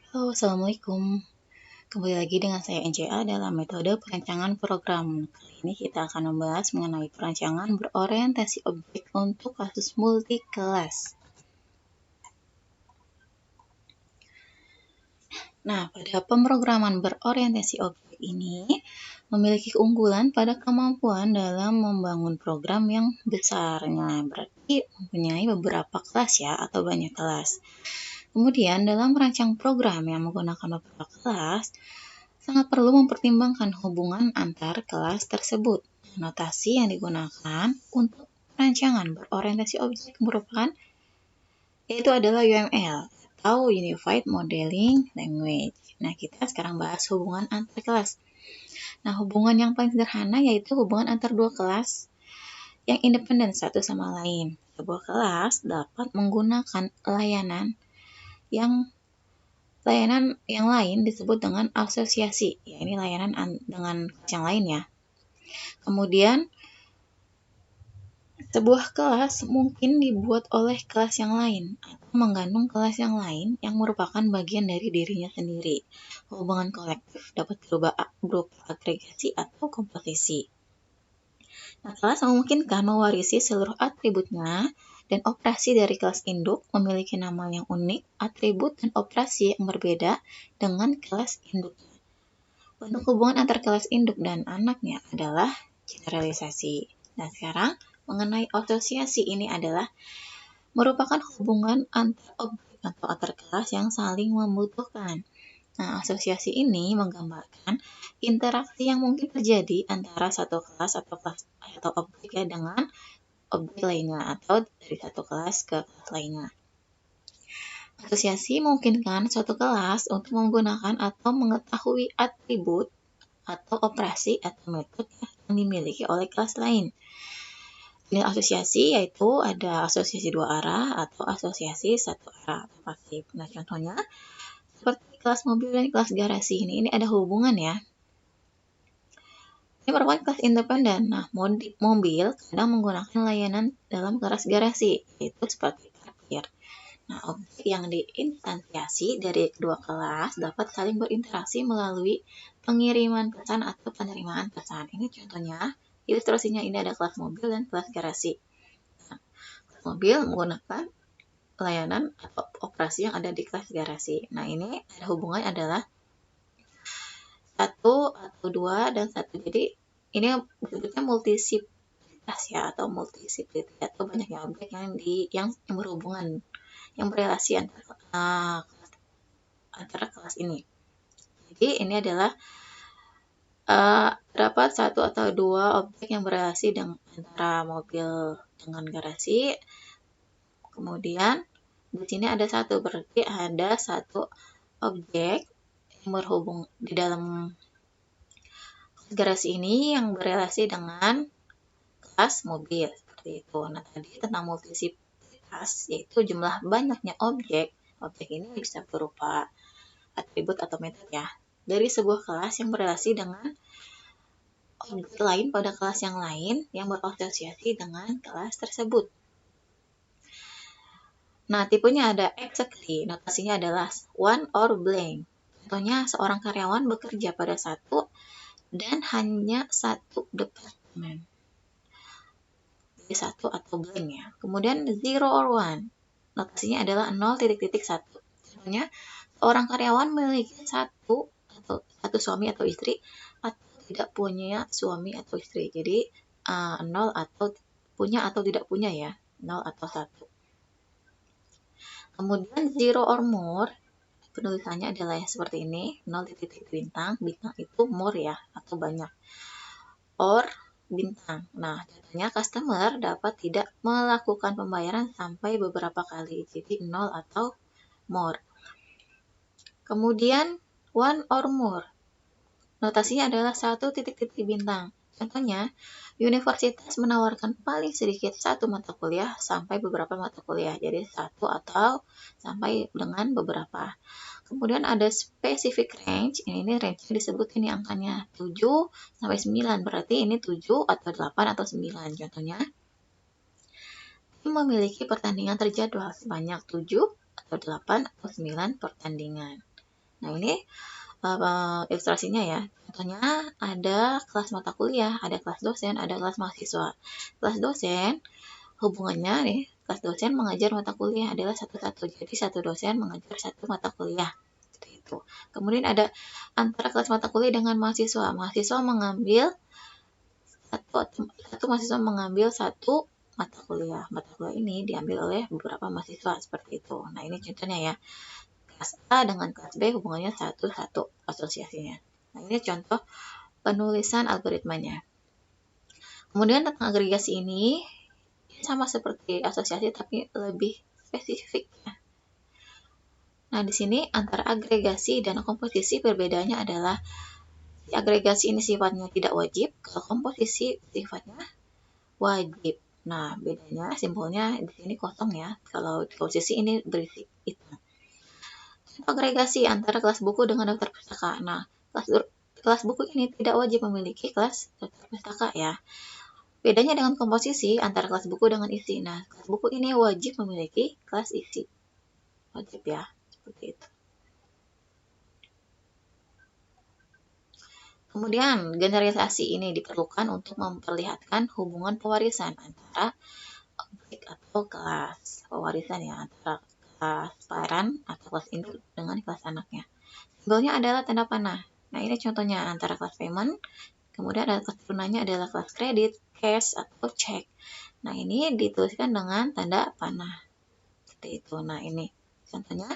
Halo, Assalamualaikum. Kembali lagi dengan saya NCA dalam metode perancangan program. Kali ini kita akan membahas mengenai perancangan berorientasi objek untuk kasus multi kelas. Nah, pada pemrograman berorientasi objek ini memiliki keunggulan pada kemampuan dalam membangun program yang besarnya, berarti mempunyai beberapa kelas ya, atau banyak kelas. Kemudian dalam merancang program yang menggunakan beberapa kelas, sangat perlu mempertimbangkan hubungan antar kelas tersebut. Notasi yang digunakan untuk perancangan berorientasi objek merupakan yaitu adalah UML atau Unified Modeling Language. Nah, kita sekarang bahas hubungan antar kelas. Nah, hubungan yang paling sederhana yaitu hubungan antar dua kelas yang independen satu sama lain. Sebuah kelas dapat menggunakan layanan yang lain disebut dengan asosiasi. Ya, ini layanan dengan kelas yang lain ya. Kemudian, sebuah kelas mungkin dibuat oleh kelas yang lain atau mengandung kelas yang lain yang merupakan bagian dari dirinya sendiri. Hubungan kolektif dapat berupa agregasi atau komposisi. Nah, kelas memungkinkan mewarisi seluruh atributnya dan operasi dari kelas induk memiliki nama yang unik, atribut dan operasi yang berbeda dengan kelas induknya. Bentuk hubungan antar kelas induk dan anaknya adalah generalisasi. Nah, sekarang mengenai asosiasi ini adalah merupakan hubungan antar objek atau antar kelas yang saling membutuhkan. Nah, asosiasi ini menggambarkan interaksi yang mungkin terjadi antara satu kelas atau objek ya dengan objek lainnya atau dari satu kelas ke kelas lainnya. Asosiasi memungkinkan suatu kelas untuk menggunakan atau mengetahui atribut atau operasi atau metode yang dimiliki oleh kelas lain. Jenis asosiasi yaitu ada asosiasi dua arah atau asosiasi satu arah atau pasif. Nah, contohnya seperti kelas mobil dan kelas garasi ini ada hubungan ya. Ini merupakan kelas independen. Nah, mobil kadang menggunakan layanan dalam kelas garasi, yaitu seperti parkir. Nah, objek yang diinstansiasi dari kedua kelas dapat saling berinteraksi melalui pengiriman pesan atau penerimaan pesan. Ini contohnya, ilustrasinya ini ada kelas mobil dan kelas garasi. Nah, kelas mobil menggunakan layanan atau operasi yang ada di kelas garasi. Nah, ini ada hubungan adalah satu atau dua dan satu. Jadi, ini disebutnya multisiplitas ya, atau multisiplity atau banyaknya objek yang berhubungan, yang berelasi antara kelas ini. Jadi ini adalah terdapat satu atau dua objek yang berelasi antara mobil dengan garasi. Kemudian di sini ada satu, berarti ada satu objek yang berhubung di dalam garasi ini yang berelasi dengan kelas mobil seperti itu. Nah, tadi tentang multisiplitas yaitu jumlah banyaknya objek. Objek ini bisa berupa atribut atau metode ya, dari sebuah kelas yang berelasi dengan objek lain pada kelas yang lain yang berasosiasi dengan kelas tersebut. Nah, tipenya ada exactly, notasinya adalah one or blank. Contohnya, seorang karyawan bekerja pada satu dan hanya satu departemen. Jadi satu atau blank ya. Kemudian zero or one, notasinya adalah 0.1. Contohnya, seorang karyawan memiliki satu suami atau istri atau tidak punya suami atau istri. Jadi 0 atau punya atau tidak punya ya, 0 atau 1. Kemudian zero or more, penulisannya adalah seperti ini, 0 titik bintang itu more ya, atau banyak. Or bintang. Nah, contohnya customer dapat tidak melakukan pembayaran sampai beberapa kali. Jadi 0 atau more. Kemudian one or more, notasinya adalah 1 titik bintang. Contohnya, universitas menawarkan paling sedikit satu mata kuliah sampai beberapa mata kuliah. Jadi satu atau sampai dengan beberapa. Kemudian ada specific range. Ini range disebut ini angkanya 7 sampai 9. Berarti ini 7 atau 8 atau 9. Contohnya, tim memiliki pertandingan terjadwal sebanyak 7 atau 8 atau 9 pertandingan. Nah, ini ilustrasinya ya. Contohnya ada kelas mata kuliah, ada kelas dosen, ada kelas mahasiswa. Kelas dosen hubungannya nih, kelas dosen mengajar mata kuliah adalah satu-satu. Jadi satu dosen mengajar satu mata kuliah. Seperti itu. Kemudian ada antara kelas mata kuliah dengan mahasiswa. Mahasiswa mengambil satu mahasiswa mengambil satu mata kuliah. Mata kuliah ini diambil oleh beberapa mahasiswa seperti itu. Nah, ini contohnya ya. Kelas A dengan kelas B hubungannya satu-satu asosiasinya. Nah, ini contoh penulisan algoritmanya. Kemudian tentang agregasi ini sama seperti asosiasi tapi lebih spesifik ya. Nah, di sini antara agregasi dan komposisi perbedaannya adalah agregasi ini sifatnya tidak wajib, kalau komposisi sifatnya wajib. Nah, bedanya simbolnya di sini kosong ya. Kalau di komposisi ini berisi itu. Agregasi antara kelas buku dengan daftar pustaka. Nah, kelas buku ini tidak wajib memiliki kelas daftar pustaka ya. Bedanya dengan komposisi antara kelas buku dengan isi. Nah, kelas buku ini wajib memiliki kelas isi. Wajib ya, seperti itu. Kemudian, generalisasi ini diperlukan untuk memperlihatkan hubungan pewarisan antara objek atau kelas pewarisan ya, antara kelas parent atau kelas induk dengan kelas anaknya. Simbolnya adalah tanda panah. Nah, ini contohnya antara kelas payment, kemudian ada kelas turunannya adalah kelas kredit, cash, atau check. Nah, ini dituliskan dengan tanda panah. Seperti itu. Nah, ini contohnya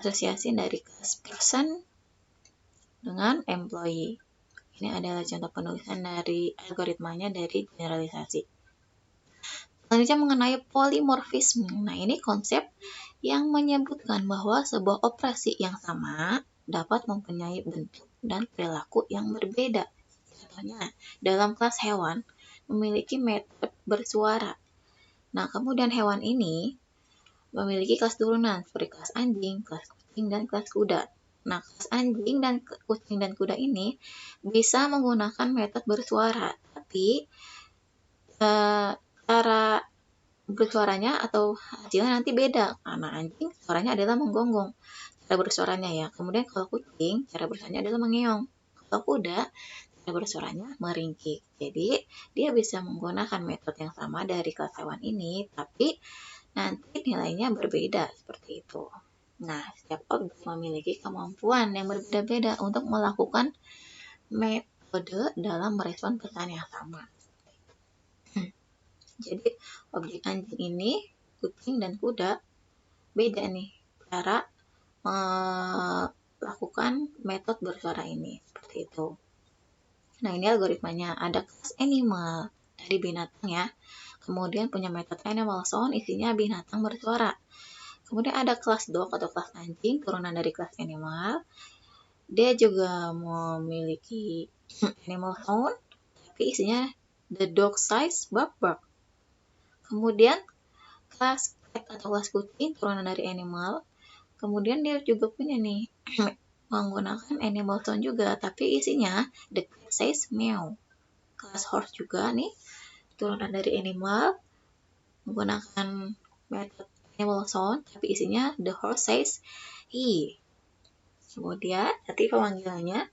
asosiasi dari kelas person dengan employee. Ini adalah contoh penulisan dari algoritmanya dari generalisasi. Selanjutnya mengenai polimorfisme. Nah, ini konsep yang menyebutkan bahwa sebuah operasi yang sama dapat mempunyai bentuk dan perilaku yang berbeda. Contohnya, dalam kelas hewan memiliki metode bersuara. Nah, kemudian hewan ini memiliki kelas turunan seperti kelas anjing, kelas kucing, dan kelas kuda. Nah, kelas anjing dan kucing dan kuda ini bisa menggunakan metode bersuara, tapi cara bersuaranya atau hasilnya nanti beda. Karena anjing suaranya adalah menggonggong, cara bersuaranya ya. Kemudian kalau kucing, cara bersuaranya adalah mengeong. Kalau kuda, cara bersuaranya meringkik. Jadi, dia bisa menggunakan metode yang sama dari kelas hewan ini, tapi nanti nilainya berbeda seperti itu. Nah, setiap objek memiliki kemampuan yang berbeda-beda untuk melakukan metode dalam merespon pesan yang sama. Jadi, objek anjing ini, kucing dan kuda beda nih cara melakukan metode bersuara ini. Seperti itu. Nah, ini algoritmanya. Ada kelas animal dari binatang ya. Kemudian punya metode animal sound, isinya binatang bersuara. Kemudian ada kelas dog atau kelas anjing, turunan dari kelas animal. Dia juga memiliki animal sound, tapi isinya the dog size bark bark. Kemudian kelas cat atau kelas kucing, turunan dari animal. Kemudian dia juga punya nih menggunakan animal sound juga, tapi isinya the cat says meow. Kelas horse juga nih, turunan dari animal, menggunakan metode animal sound, tapi isinya the horse says he. Kemudian nanti pemanggilannya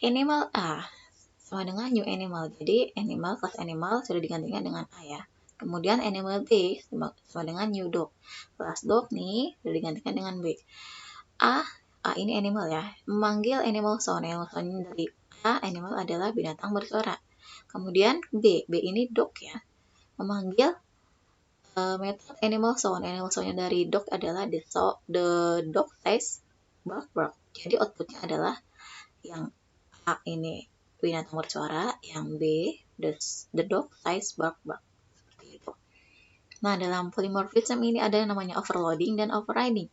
animal A sama dengan new animal. Jadi animal kelas animal sudah digantikan dengan A ya. Kemudian animal B sama dengan new dog. Kelas dog nih sudah digantikan dengan B. A ini animal ya. Memanggil animal sound. Animal sound dari A, animal adalah binatang bersuara. Kemudian B ini dog ya. Memanggil metode animal sound. Animal soundnya dari dog adalah the dog says bark bark. Jadi outputnya adalah yang A ini binatang bersuara, yang B the dog says bark bark. Seperti itu. Nah, dalam polymorphism ini ada yang namanya overloading dan overriding.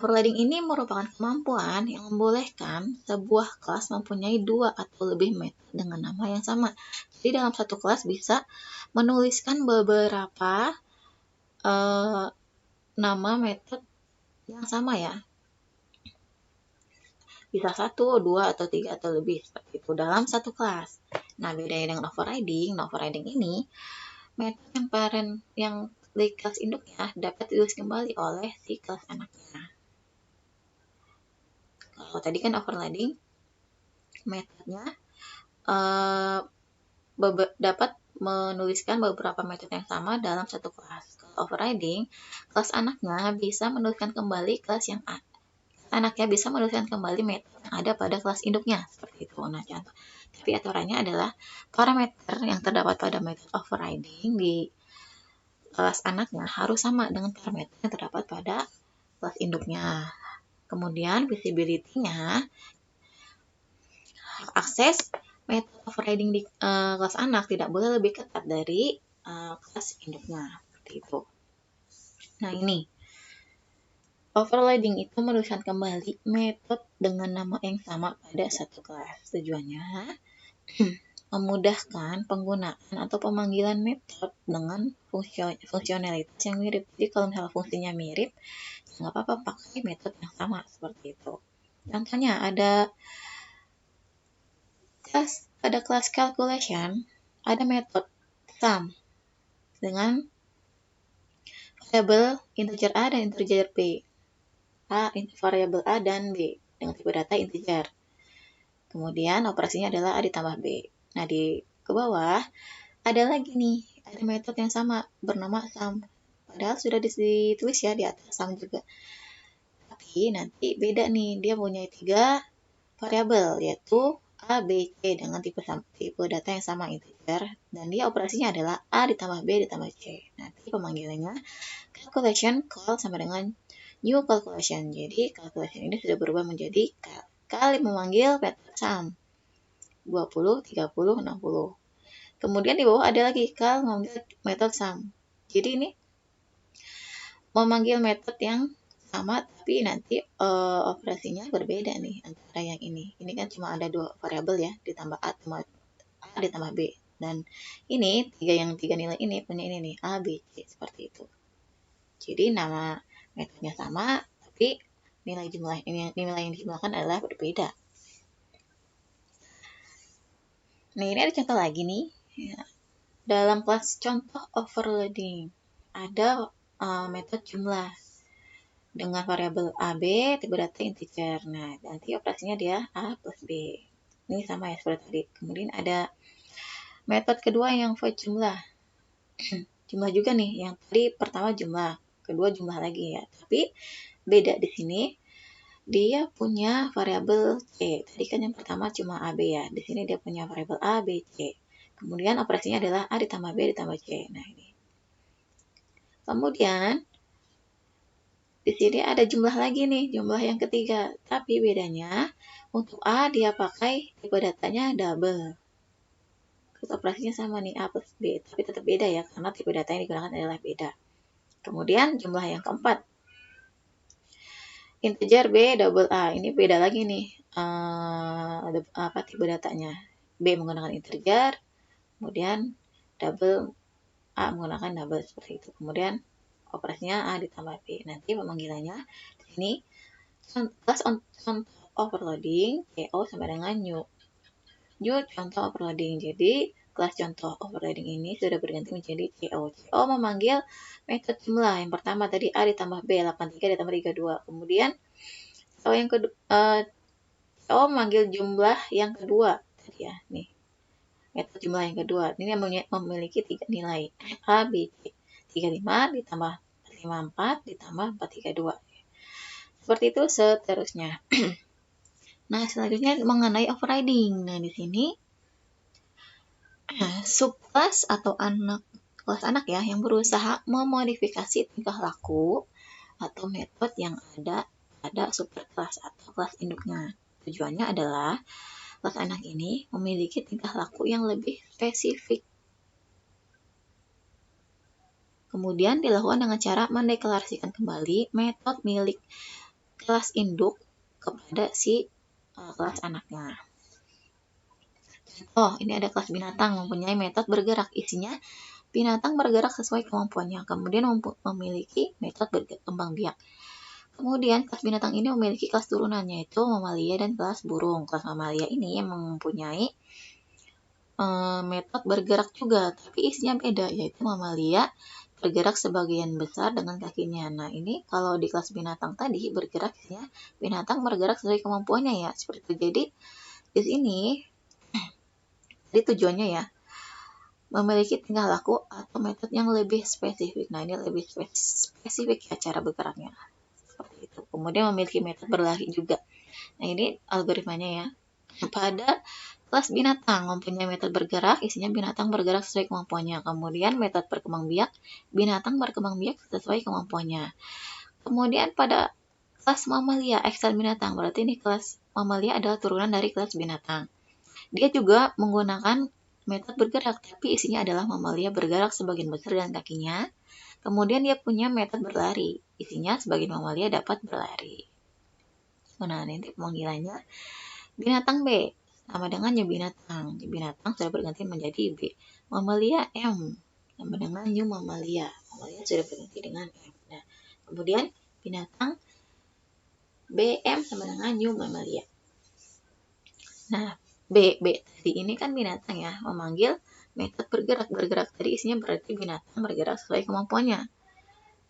Overloading ini merupakan kemampuan yang membolehkan sebuah kelas mempunyai dua atau lebih metode dengan nama yang sama. Jadi dalam satu kelas bisa menuliskan beberapa nama metode yang sama ya. Bisa 1, 2, atau 3, atau lebih seperti itu dalam satu kelas. Nah, bedanya dengan overriding. Nah, overriding ini metode yang di kelas induknya dapat ditulis kembali oleh si kelas anaknya. Kalau tadi kan overloading, metodenya dapat menuliskan beberapa metode yang sama dalam satu kelas. Kalau overriding, kelas anaknya bisa menuliskan kembali metode yang ada pada kelas induknya, seperti itu. Nah, contoh. Tapi aturannya adalah parameter yang terdapat pada metode overriding di kelas anaknya harus sama dengan parameter yang terdapat pada kelas induknya. Kemudian visibility-nya, akses metode overriding di kelas anak tidak boleh lebih ketat dari kelas induknya, seperti itu. Nah, ini overloading itu menuliskan kembali metode dengan nama yang sama pada satu kelas. Tujuannya memudahkan penggunaan atau pemanggilan metode dengan fungsionalitas yang mirip. Jadi kalau misalnya fungsinya mirip, nggak apa-apa pakai metode yang sama, seperti itu. Contohnya pada kelas calculation ada metode sum dengan variabel integer A dan integer B. Variabel A dan B dengan tipe data integer. Kemudian operasinya adalah A ditambah B. Nah, di ke bawah ada lagi nih, ada metode yang sama bernama sum. Padahal sudah ditulis ya di atas sum juga. Tapi nanti beda nih, dia punya 3 variabel, yaitu A, B, C dengan tipe data yang sama integer, dan dia operasinya adalah A ditambah B ditambah C. Nanti pemanggilannya calculation call sama dengan new calculation. Jadi calculation ini sudah berubah menjadi kali memanggil metode sum 20, 30, 60. Kemudian di bawah ada lagi kali memanggil metode sum. Jadi ini memanggil metode yang sama, tapi nanti operasinya berbeda nih antara yang ini. Ini kan cuma ada 2 variabel ya, ditambah A ditambah B. Dan ini tiga nilai ini punya ini nih, A, B, C, seperti itu. Jadi nama metodenya sama, tapi nilai yang dijumlahkan adalah berbeda. Nah, ini ada contoh lagi nih. Ya. Dalam kelas contoh overloading, ada metode jumlah dengan variabel A, B, tipe data integer. Nah, nanti operasinya dia A plus B. Ini sama ya seperti tadi. Kemudian ada metode kedua yang void jumlah. Jumlah juga nih, yang tadi pertama jumlah, kedua jumlah lagi ya. Tapi beda di sini, dia punya variabel C. Tadi kan yang pertama cuma A, B ya. Di sini dia punya variabel A, B, C. Kemudian operasinya adalah A ditambah B ditambah C. Nah, ini. Kemudian di sini ada jumlah lagi nih, jumlah yang ketiga. Tapi bedanya, untuk A dia pakai tipe datanya double. Terus operasinya sama nih, A plus B. Tapi tetap beda ya, karena tipe data yang digunakan adalah beda. Kemudian jumlah yang keempat. Integer B double A. Ini beda lagi nih, tipe datanya. B menggunakan integer, kemudian double A menggunakan double, seperti itu. Kemudian operasinya A ditambah B. Nanti pemanggilannya di sini kelas contoh overloading CO sama dengan new contoh overloading. Jadi kelas contoh overloading ini sudah berganti menjadi CO. CO memanggil metode jumlah. Yang pertama tadi A ditambah B 83 ditambah 32. Kemudian CO yang kedua CO memanggil jumlah yang kedua tadi ya. Nih. Metode jumlah yang kedua. Ini memiliki 3 nilai. A, B, C. 35 ditambah 54 ditambah 432. Seperti itu seterusnya. Nah, selanjutnya mengenai overriding. Nah, di sini subkelas atau kelas anak ya yang berusaha memodifikasi tingkah laku atau metode yang ada pada superkelas atau kelas induknya. Tujuannya adalah kelas anak ini memiliki tingkah laku yang lebih spesifik. Kemudian dilakukan dengan cara mendeklarasikan kembali metode milik kelas induk kepada si kelas anaknya. Oh, ini ada kelas binatang mempunyai metode bergerak. Isinya binatang bergerak sesuai kemampuannya. Kemudian memiliki metode berkembang biak. Kemudian kelas binatang ini memiliki kelas turunannya, yaitu mamalia dan kelas burung. Kelas mamalia ini mempunyai metode bergerak juga, tapi isinya beda, yaitu mamalia bergerak sebagian besar dengan kakinya. Nah, ini kalau di kelas binatang tadi bergerak ya, binatang bergerak sesuai kemampuannya ya, seperti itu. Jadi di sini jadi tujuannya ya memiliki tingkah laku atau metode yang lebih spesifik. Nah, ini lebih spesifik ya cara bergeraknya. Seperti itu. Kemudian memiliki metode berlari juga. Nah, ini algoritmanya ya. Pada kelas binatang mempunyai metode bergerak, isinya binatang bergerak sesuai kemampuannya. Kemudian metode berkembang biak, binatang berkembang biak sesuai kemampuannya. Kemudian pada kelas mamalia, ekstern binatang, berarti ini kelas mamalia adalah turunan dari kelas binatang. Dia juga menggunakan metode bergerak, tapi isinya adalah mamalia bergerak sebagian besar dengan kakinya. Kemudian dia punya metode berlari, isinya sebagian mamalia dapat berlari. Nah, nanti pemanggilannya binatang B sama dengan new binatang. New binatang sudah berganti menjadi B. Mamalia M sama dengan new mamalia. Mamalia sudah berganti dengan M. Nah, kemudian binatang BM sama dengan new mamalia. Nah, B tadi ini kan binatang ya, memanggil metode bergerak tadi isinya berarti binatang bergerak sesuai kemampuannya.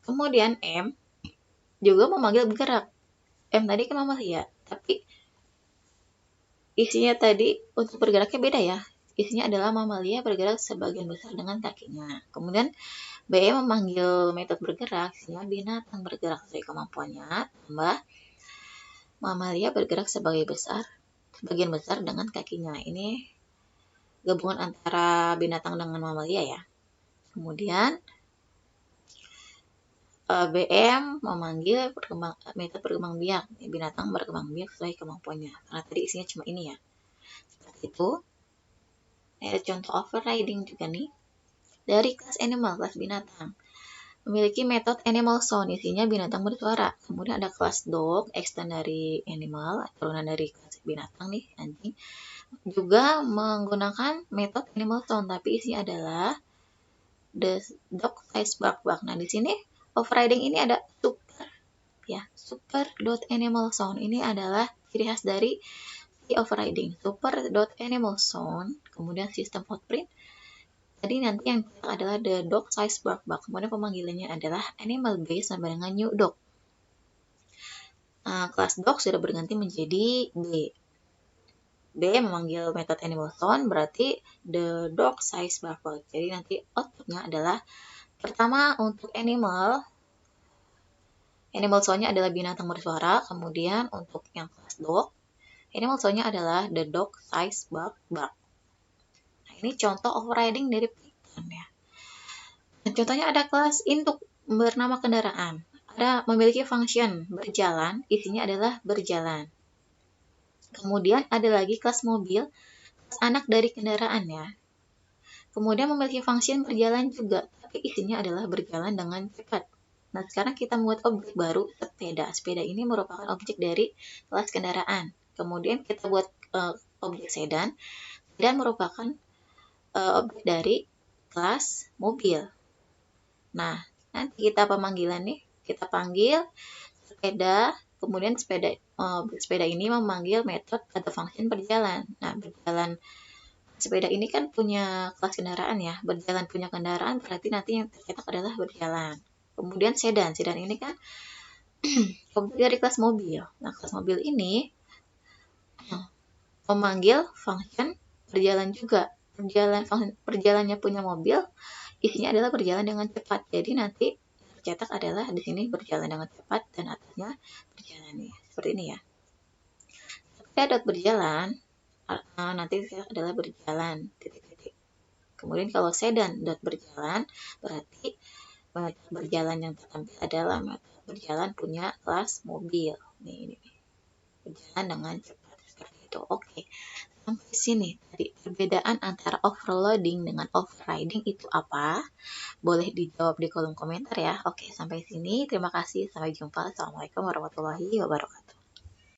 Kemudian M juga memanggil bergerak. M tadi kan mamalia, tapi isinya tadi untuk bergeraknya beda ya. Isinya adalah mamalia bergerak sebagian besar dengan kakinya. Kemudian B memanggil metode bergerak, isinya binatang bergerak sesuai kemampuannya, tambah mamalia bergerak sebagian besar dengan kakinya. Ini gabungan antara binatang dengan mamalia ya. Kemudian BM memanggil metode berkembang biak, binatang berkembang biak sesuai kemampuannya. Karena tadi isinya cuma ini ya. Seperti itu. Ada contoh overriding juga nih. Dari kelas animal, kelas binatang. Memiliki metode animal sound, isinya binatang bersuara. Kemudian ada kelas dog, extend dari animal, turunan dari kelas binatang nih, anjing. Juga menggunakan metode animal sound, tapi isinya adalah the dog size bark. Nah, di sini overriding ini ada super.animal sound. Ini adalah ciri khas dari si overriding. Super.animal sound, kemudian sistem footprint. Tadi nanti yang adalah the dog size bark. Kemudian pemanggilannya adalah animal base sama dengan new dog. Nah, kelas dog sudah berganti menjadi B. B memanggil metode animal sound berarti the dog size bark. Jadi nanti outputnya adalah pertama untuk animal soundnya adalah binatang bersuara. Kemudian untuk yang kelas dog, animal soundnya adalah the dog size bark. Nah, ini contoh overriding dari Python ya. Nah, contohnya ada kelas induk bernama kendaraan. Ada memiliki function berjalan, isinya adalah berjalan. Kemudian ada lagi kelas mobil, kelas anak dari kendaraan ya. Kemudian memiliki function berjalan juga, tapi isinya adalah berjalan dengan cepat. Nah, sekarang kita membuat objek baru, sepeda. Sepeda ini merupakan objek dari kelas kendaraan. Kemudian kita buat objek sedan. Sedan merupakan objek dari kelas mobil. Nah, nanti kita pemanggilan nih. Kita panggil sepeda, kemudian sepeda ini memanggil metode atau function berjalan. Nah, berjalan sepeda ini kan punya kelas kendaraan ya. Berjalan punya kendaraan berarti nanti yang tercetak adalah berjalan. Kemudian sedan ini kan objek dari kelas mobil. Nah, kelas mobil ini memanggil function berjalan juga. Berjalannya punya mobil, isinya adalah berjalan dengan cepat. Jadi nanti tercetak adalah di sini berjalan dengan cepat dan atasnya berjalan nih. Seperti ini ya. Sepeda berjalan, nanti adalah berjalan titik-titik. Kemudian kalau sedan berjalan, berarti berjalan yang tertampil adalah berjalan punya kelas mobil. Ini berjalan dengan cepat seperti itu. Oke. Sampai sini tadi perbedaan antara overloading dengan overriding itu apa? Boleh dijawab di kolom komentar ya. Oke, sampai sini. Terima kasih. Sampai jumpa. Assalamualaikum warahmatullahi wabarakatuh.